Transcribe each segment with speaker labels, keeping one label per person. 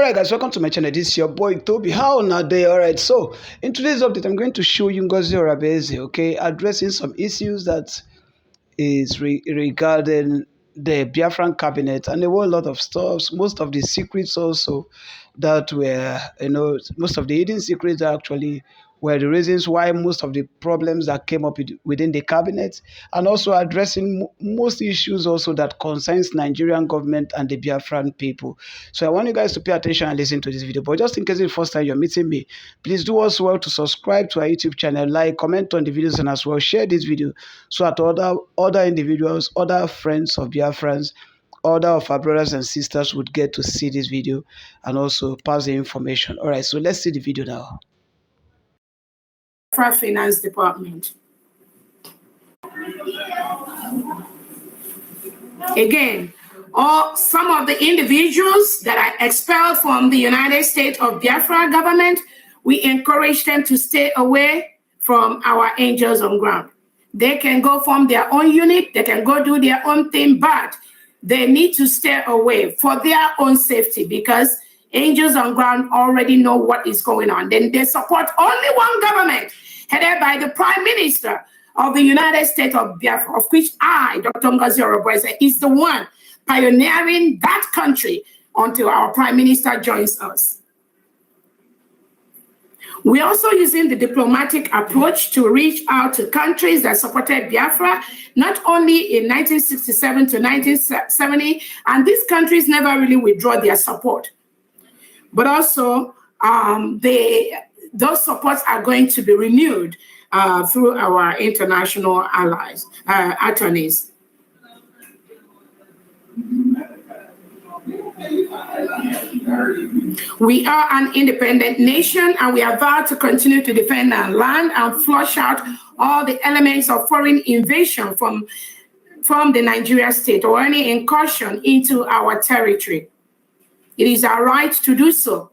Speaker 1: Alright guys, welcome to my channel. This is your boy Toby. How now day? Alright, so in today's update, I'm going to show you Ngozi Orabueze, okay, addressing some issues that is regarding the Biafran cabinet and a whole lot of stuff. Most of the secrets also that were, most of the hidden secrets actually were the reasons why most of the problems that came up within the cabinet, and also addressing most issues also that concerns Nigerian government and the Biafran people. So I want you guys to pay attention and listen to this video. But just in case it's the first time you're meeting me, please do us well to subscribe to our YouTube channel, like, comment on the videos, and as well share this video so that other individuals, other friends of Biafrans, other of our brothers and sisters would get to see this video and also pass the information. All right, so let's see the video now.
Speaker 2: Finance Department. Again, some of the individuals that are expelled from the United States of Biafra government, we encourage them to stay away from our angels on ground. They can go form their own unit, they can go do their own thing, but they need to stay away for their own safety, because angels on ground already know what is going on. Then they support only one government, headed by the Prime Minister of the United States of Biafra, of which I, Dr. Ngozi Orabueze, is the one pioneering that country until our Prime Minister joins us. We're also using the diplomatic approach to reach out to countries that supported Biafra, not only in 1967 to 1970, and these countries never really withdraw their support, but also those supports are going to be renewed through our international allies, attorneys. We are an independent nation, and we are vowed to continue to defend our land and flush out all the elements of foreign invasion from the Nigeria state or any incursion into our territory. It is our right to do so.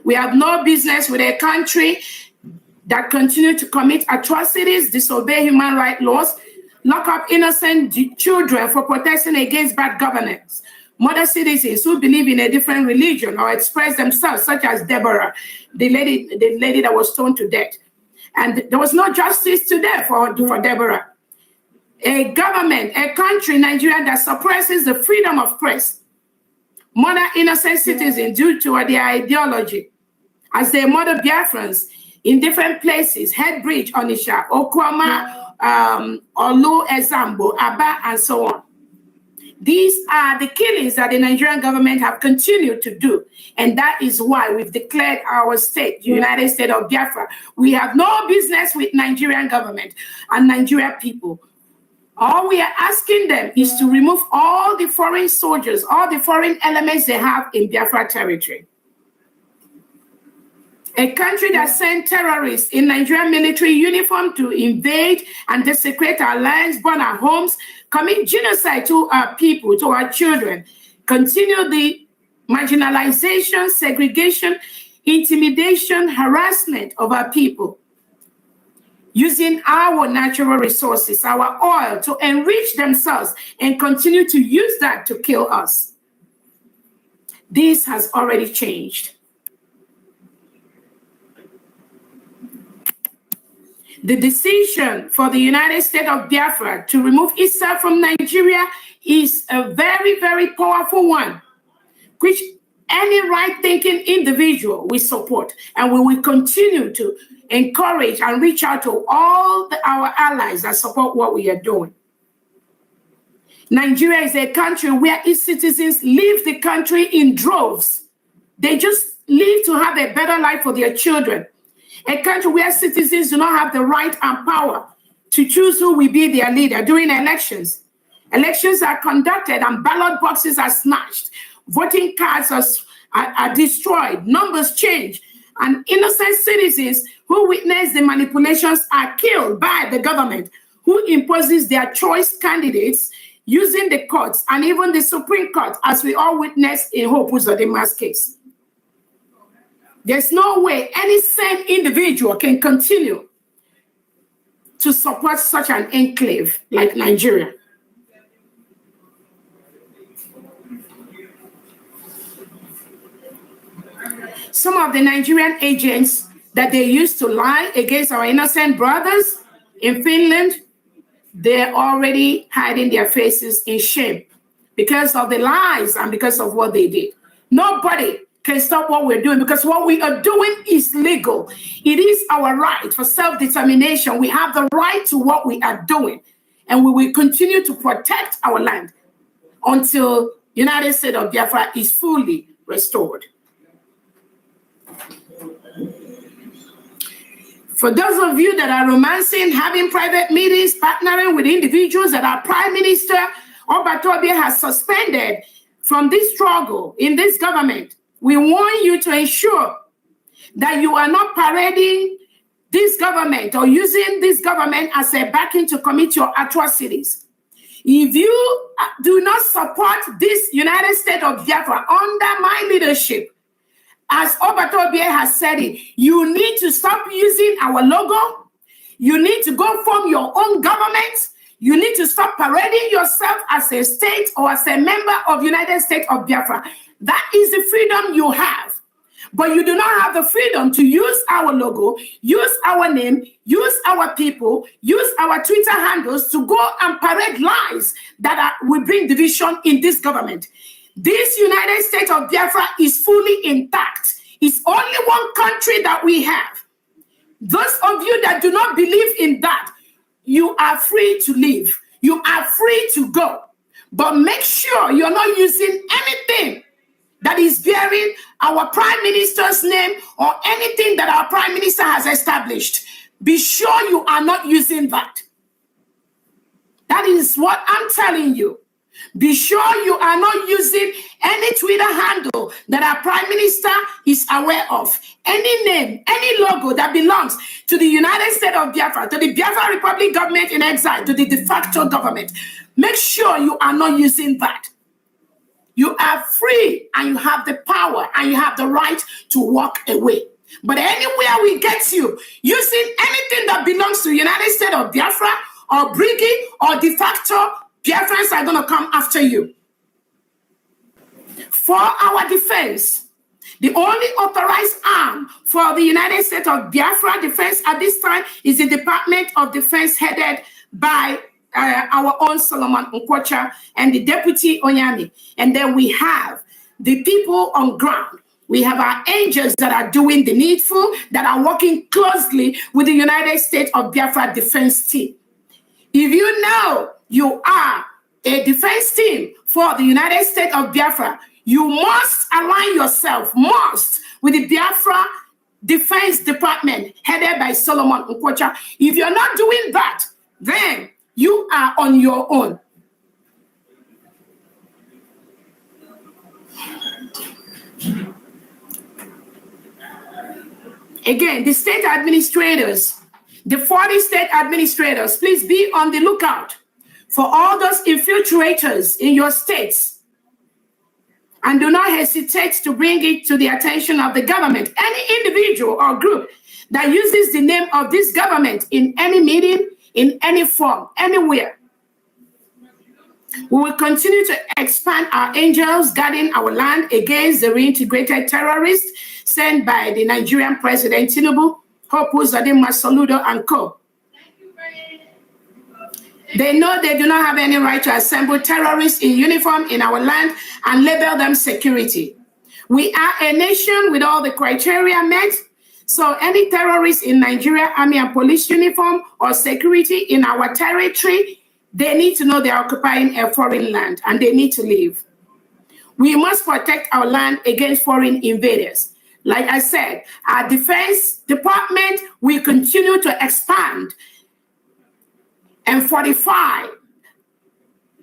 Speaker 2: We have no business with a country that continue to commit atrocities, disobey human rights laws, lock up innocent children for protesting against bad governance, murder citizens who believe in a different religion or express themselves, such as Deborah, the lady that was stoned to death. And there was no justice today for Deborah. A government, a country, Nigeria, that suppresses the freedom of press, murder innocent citizens due to their ideology, as they murder Biafrans in different places, Headbridge, Onisha, Okwama, Olu, Ezambo, Aba, and so on. These are the killings that the Nigerian government have continued to do. And that is why we've declared our state, the United States of Biafra. We have no business with Nigerian government and Nigerian people. All we are asking them is to remove all the foreign soldiers, all the foreign elements they have in Biafra territory. A country that sent terrorists in Nigerian military uniform to invade and desecrate our lands, burn our homes, commit genocide to our people, to our children, continue the marginalization, segregation, intimidation, harassment of our people, using our natural resources, our oil, to enrich themselves and continue to use that to kill us. This has already changed. The decision for the United States of Biafra to remove itself from Nigeria is a very, very powerful one, which any right-thinking individual will support, and we will continue to encourage and reach out to all our allies that support what we are doing. Nigeria is a country where its citizens leave the country in droves. They just leave to have a better life for their children. A country where citizens do not have the right and power to choose who will be their leader during elections. Elections are conducted and ballot boxes are snatched. Voting cards are destroyed. Numbers change. And innocent citizens who witness the manipulations are killed by the government, who imposes their choice candidates using the courts and even the Supreme Court, as we all witnessed in Hope Uzodinma's case. There's no way any sane individual can continue to support such an enclave like Nigeria. Some of the Nigerian agents that they used to lie against our innocent brothers in Finland, they're already hiding their faces in shame because of the lies and because of what they did. Nobody can stop what we're doing because what we are doing is legal. It is our right for self-determination. We have the right to what we are doing, and we will continue to protect our land until United States of Biafra is fully restored. For those of you that are romancing, having private meetings, partnering with individuals that our Prime Minister TOBI has suspended from this struggle in this government, we want you to ensure that you are not parading this government or using this government as a backing to commit your atrocities. If you do not support this United States of Biafra under my leadership, as TOBI has said it, you need to stop using our logo. You need to go form your own government. You need to stop parading yourself as a state or as a member of United States of Biafra. That is the freedom you have. But you do not have the freedom to use our logo, use our name, use our people, use our Twitter handles to go and parade lies that will bring division in this government. This United States of Biafra is fully intact. It's only one country that we have. Those of you that do not believe in that, you are free to leave. You are free to go. But make sure you're not using anything that is bearing our Prime Minister's name or anything that our Prime Minister has established. Be sure you are not using that. That is what I'm telling you. Be sure you are not using any Twitter handle that our Prime Minister is aware of. Any name, any logo that belongs to the United States of Biafra, to the Biafra Republic government in exile, to the de facto government. Make sure you are not using that. You are free and you have the power and you have the right to walk away. But anywhere we get you using anything that belongs to the United States of Biafra or Briggy or de facto, Biafrans are going to come after you. For our defense, the only authorized arm for the United States of Biafra defense at this time is the Department of Defense headed by our own Solomon Nkwocha and the Deputy Onyami. And then we have the people on ground. We have our angels that are doing the needful, that are working closely with the United States of Biafra defense team. If you know you are a defense team for the United States of Biafra, you must align yourself, with the Biafra Defense Department headed by Solomon Nkwocha. If you're not doing that, then you are on your own. Again, the state administrators, the 40 state administrators, please be on the lookout for all those infiltrators in your states. And do not hesitate to bring it to the attention of the government. Any individual or group that uses the name of this government in any meeting, in any form, anywhere. We will continue to expand our angels guarding our land against the reintegrated terrorists sent by the Nigerian President Tinubu, Hope Uzodinma Soludo and co. They know they do not have any right to assemble terrorists in uniform in our land and label them security. We are a nation with all the criteria met. So any terrorist in Nigeria Army and Police uniform or security in our territory, they need to know they're occupying a foreign land and they need to leave. We must protect our land against foreign invaders. Like I said, our Defense Department will continue to expand and fortify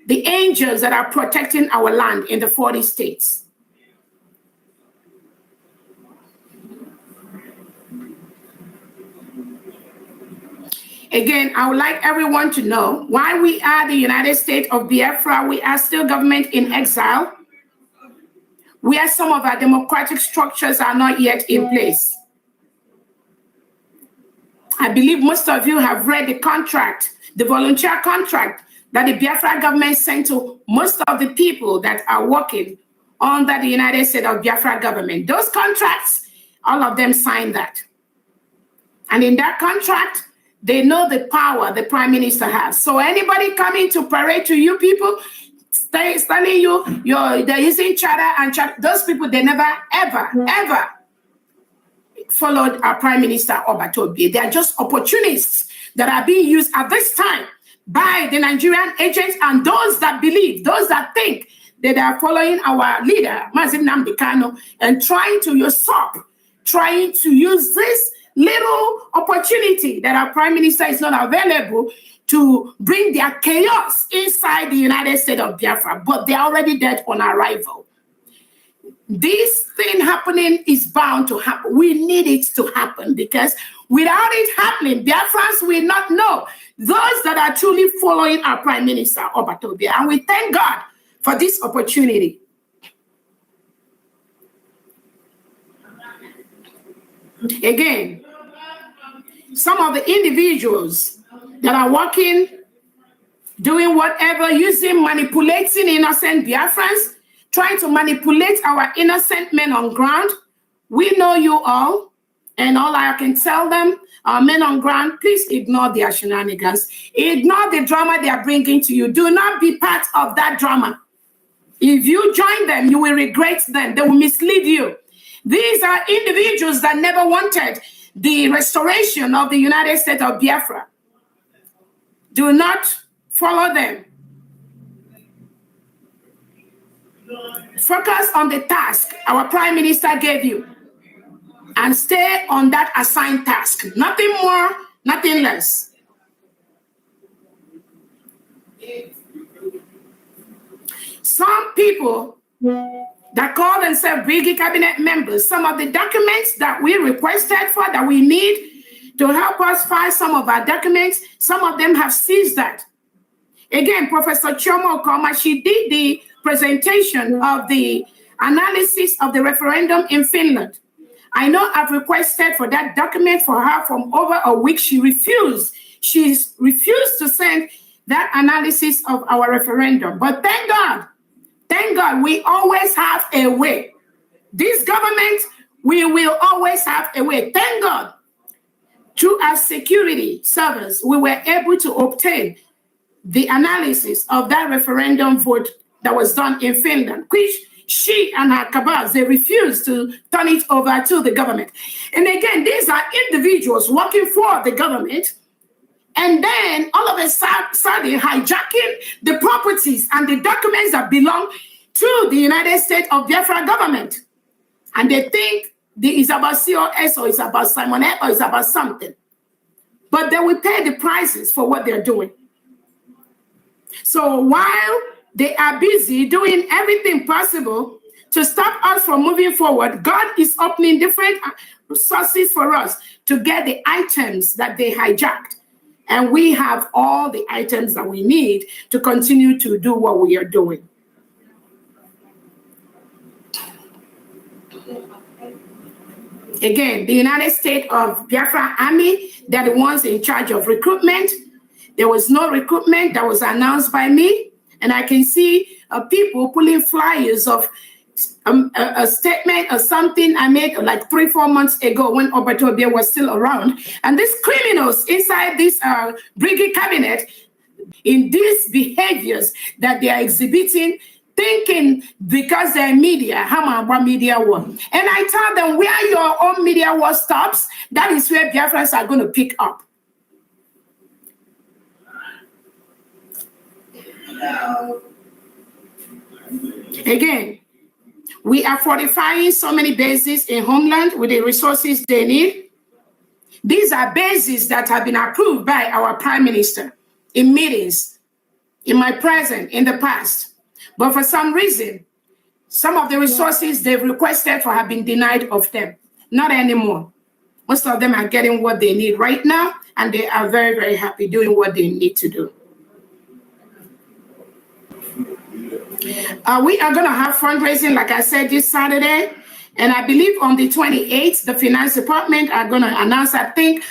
Speaker 2: the angels that are protecting our land in the 40 states. Again, I would like everyone to know why we are the United States of Biafra. We are still government in exile, where some of our democratic structures are not yet in place. I believe most of you have read the contract, the volunteer contract that the Biafra government sent to most of the people that are working under the United States of Biafra government. Those contracts All of them signed that. And in that contract, they know the power the prime minister has. So anybody coming to parade to you people, telling you they're using charter and charter, those people, they never, ever followed our prime minister TOBI. They are just opportunists that are being used at this time by the Nigerian agents and those that believe, those that think that they are following our leader, Mazi Nnamdi Kanu, and trying to usurp, trying to use this little opportunity that our prime minister is not available to bring their chaos inside the United States of Biafra, but they're already dead on arrival. This thing happening is bound to happen. We need it to happen because without it happening, Biafrans will not know those that are truly following our prime minister, TOBI. And we thank God for this opportunity. Again, some of the individuals that are working, doing whatever, manipulating innocent Biafrans, trying to manipulate our innocent men on ground. We know you all, and all I can tell them, our men on ground, please ignore their shenanigans. Ignore the drama they are bringing to you. Do not be part of that drama. If you join them, you will regret them. They will mislead you. These are individuals that never wanted the restoration of the United States of Biafra. Do not follow them. Focus on the task our prime minister gave you and stay on that assigned task. Nothing more, nothing less. Some people that call themselves Brigade Cabinet members, some of the documents that we requested for, that we need to help us file some of our documents, some of them have seized that. Again, Professor Chioma Okoma, she did the presentation of the analysis of the referendum in Finland. I know I've requested for that document for her from over a week. She refused. She's refused to send that analysis of our referendum. But thank God, we always have a way. This government, we will always have a way. Thank God, through our security service, we were able to obtain the analysis of that referendum vote that was done in Finland, which she and her cabals, they refused to turn it over to the government. And again, these are individuals working for the government, and then all of a sudden hijacking the properties and the documents that belong to the United States of Biafra government. And they think it's about COS or it's about Simon X or it's about something. But they will pay the prices for what they're doing. So while they are busy doing everything possible to stop us from moving forward, God is opening different sources for us to get the items that they hijacked. And we have all the items that we need to continue to do what we are doing. Again, the United States of Biafra Army, they're the ones in charge of recruitment. There was no recruitment that was announced by me. And I can see people pulling flyers of a statement or something I made like 3-4 months ago when TOBI was still around. And these criminals inside this brigade cabinet, in these behaviors that they are exhibiting, thinking because they're media, how about media war? And I tell them, where your own media war stops, that is where Biafrans are going to pick up. Again, we are fortifying so many bases in homeland with the resources they need. These are bases that have been approved by our prime minister in meetings, in my presence, in the past. But for some reason, some of the resources they've requested for have been denied of them. Not anymore. Most of them are getting what they need right now, and they are very, very happy doing what they need to do. We are going to have fundraising, like I said, this Saturday. And I believe on the 28th, the finance department are going to announce, I think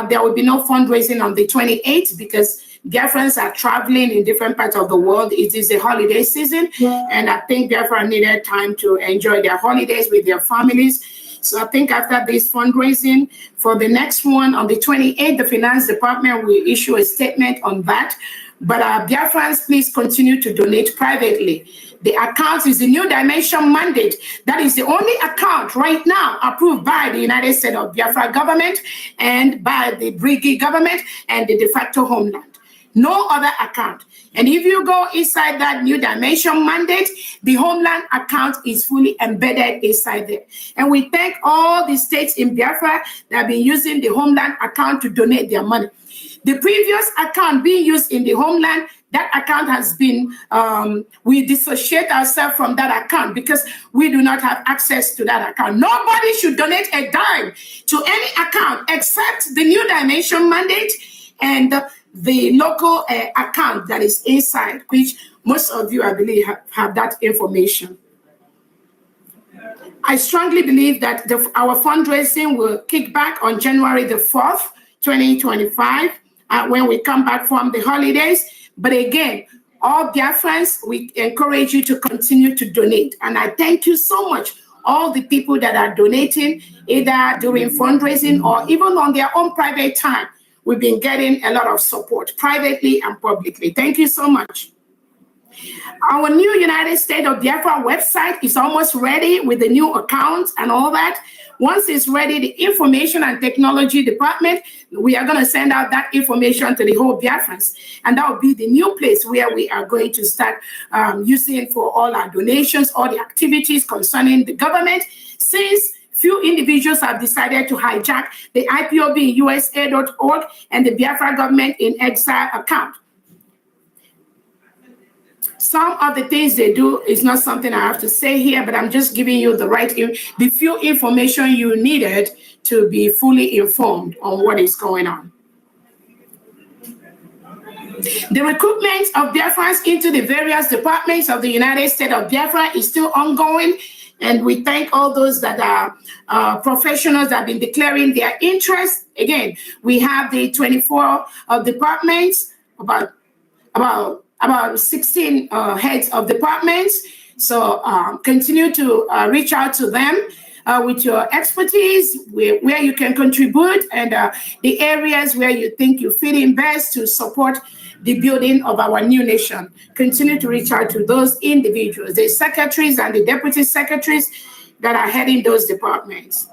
Speaker 2: there will be no fundraising on the 28th because Biafrans are traveling in different parts of the world. It is a holiday season. And I think Biafra needed time to enjoy their holidays with their families. So I think after this fundraising for the next one on the 28th, the Finance Department will issue a statement on that. But Biafrans, please continue to donate privately. The account is the New Dimension mandate. That is the only account right now approved by the United States of Biafra government and by the Brigade government and the de facto homeland. No other account. And if you go inside that New Dimension mandate, the homeland account is fully embedded inside there. And we thank all the states in Biafra that have been using the homeland account to donate their money. The previous account being used in the homeland, that account has been, we dissociate ourselves from that account because we do not have access to that account. Nobody should donate a dime to any account except the New Dimension mandate and the local account that is inside, which most of you, I believe, have that information. I strongly believe that our fundraising will kick back on January the 4th, 2025, when we come back from the holidays. But again, all Biafrans, we encourage you to continue to donate. And I thank you so much, all the people that are donating, either during fundraising or even on their own private time. We've been getting a lot of support privately and publicly. Thank you so much. Our new United States of Biafra website is almost ready with the new accounts and all that. Once it's ready, the Information and Technology Department, we are going to send out that information to the whole Biafrans. And that will be the new place where we are going to start using for all our donations, all the activities concerning the government, since few individuals have decided to hijack the IPOB USA.org and the Biafra government in exile account. Some of the things they do is not something I have to say here, but I'm just giving you the few information you needed to be fully informed on what is going on. The recruitment of Biafrans into the various departments of the United States of Biafra is still ongoing. And we thank all those that are professionals that have been declaring their interest. Again, we have the 24 departments, about 16 heads of departments. So continue to reach out to them with your expertise, where you can contribute, and the areas where you think you fit in best to support the building of our new nation. Continue to reach out to those individuals, the secretaries and the deputy secretaries that are heading those departments.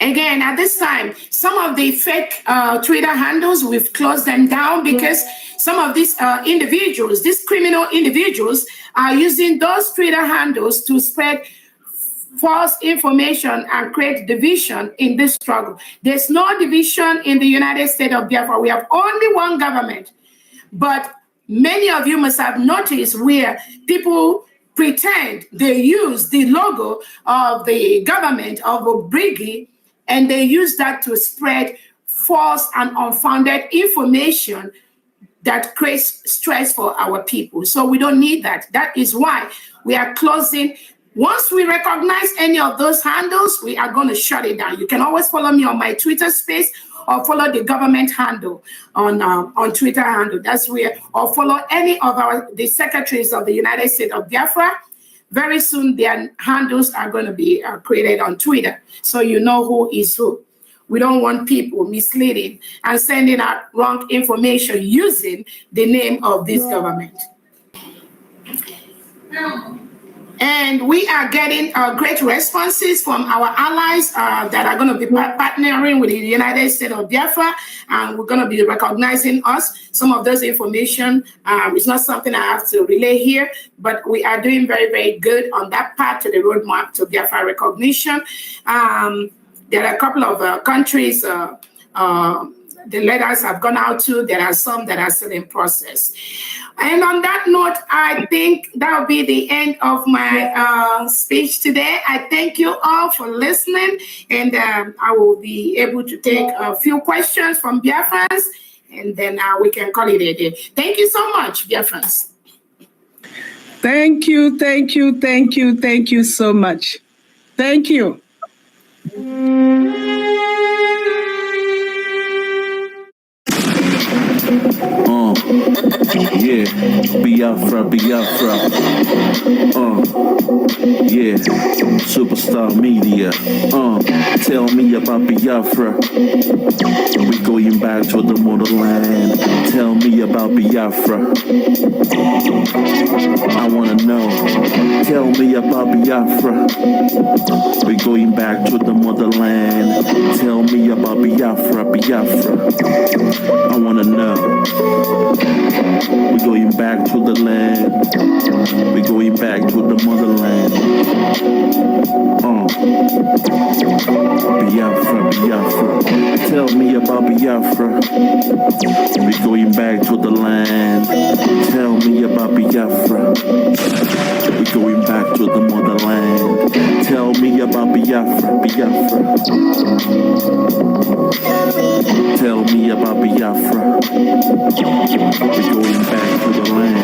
Speaker 2: Again, at this time, some of the fake Twitter handles, we've closed them down because some of these individuals, these criminal individuals, are using those Twitter handles to spread false information and create division in this struggle. There's no division in the United States of Biafra. We have only one government. But many of you must have noticed where people pretend they use the logo of the government of a brigade, and they use that to spread false and unfounded information that creates stress for our people. So we don't need that. That is why we are closing. Once we recognize any of those handles, we are going to shut it down. You can always follow me on my Twitter space or follow the government handle on Twitter handle. That's where, or follow any of the secretaries of the United States of Biafra. Very soon, their handles are going to be created on Twitter, so you know who is who. We don't want people misleading and sending out wrong information using the name of this government. And we are getting great responses from our allies that are going to be partnering with the United States of Biafra, and we're going to be recognizing us. Some of those information is not something I have to relay here, but we are doing very, very good on that part to the roadmap to Biafra recognition. There are a couple of countries the letters have gone out to. There are some that are still in process. And on that note, I think that will be the end of my speech today. I thank you all for listening, and I will be able to take a few questions from Biafrans, and then we can call it a day. Thank you so much, Biafrans.
Speaker 3: Thank you, thank you, thank you, thank you so much. Thank you.
Speaker 4: Yeah, Biafra, Biafra. Yeah, superstar media. Tell me about Biafra. We going back to the motherland. Tell me about Biafra. I wanna know. Tell me about Biafra. We going back to the motherland. Tell me about Biafra, Biafra. I wanna know. We going back to the land. We going back to the motherland. Biafra, Biafra. Tell me about Biafra. We going back to the land. Tell me about Biafra. We going back to the motherland. Tell me about Biafra, Biafra. Tell me about Biafra. We going back to the land.